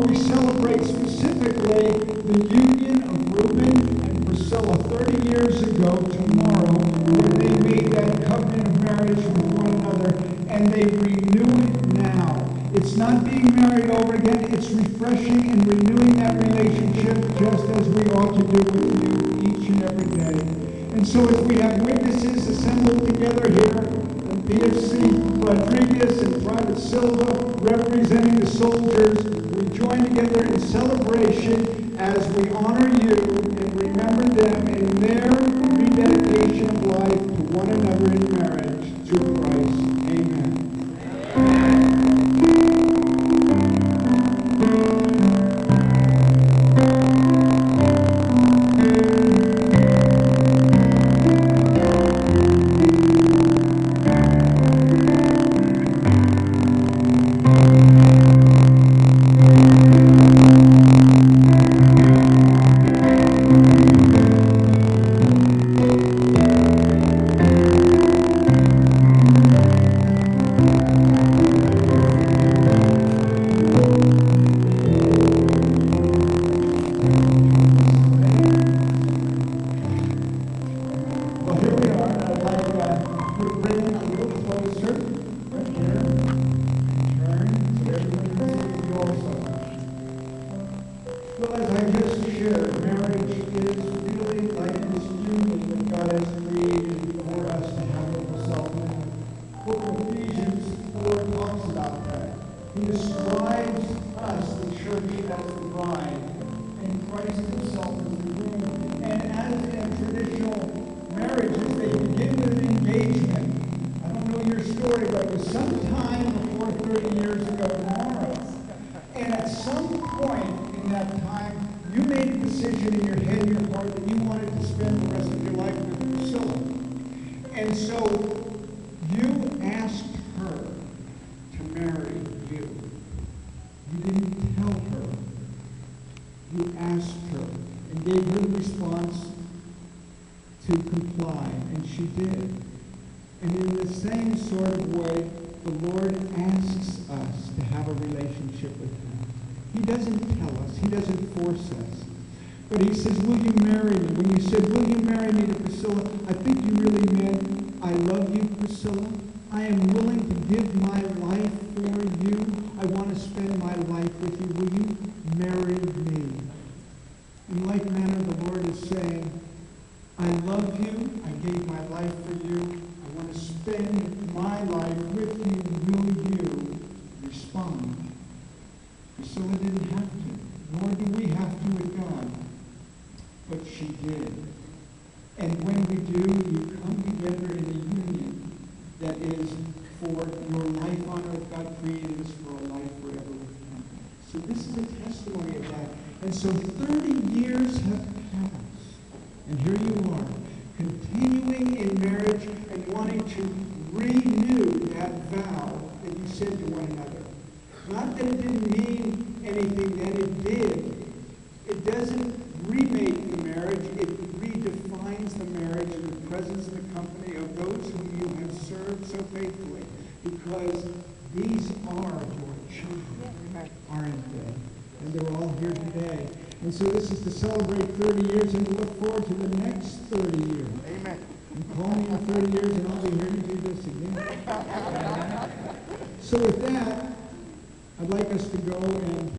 we celebrate specifically the union of Reuben and Priscilla 30 years ago tomorrow, when they made that covenant of marriage with one another, and they renew it now. It's not being married over again, it's refreshing and renewing that relationship just as we ought to do with you each and every day. And so as we have witnesses assembled together here, PFC Rodriguez and Private Silva representing the soldiers, we join together in celebration as we honor you and remember them in their rededication of life to one another in marriage through Christ. Amen. And so this is to celebrate 30 years and to look forward to the next 30 years. Amen. And call me in 30 years and I'll be here to do this again. So with that, I'd like us to go and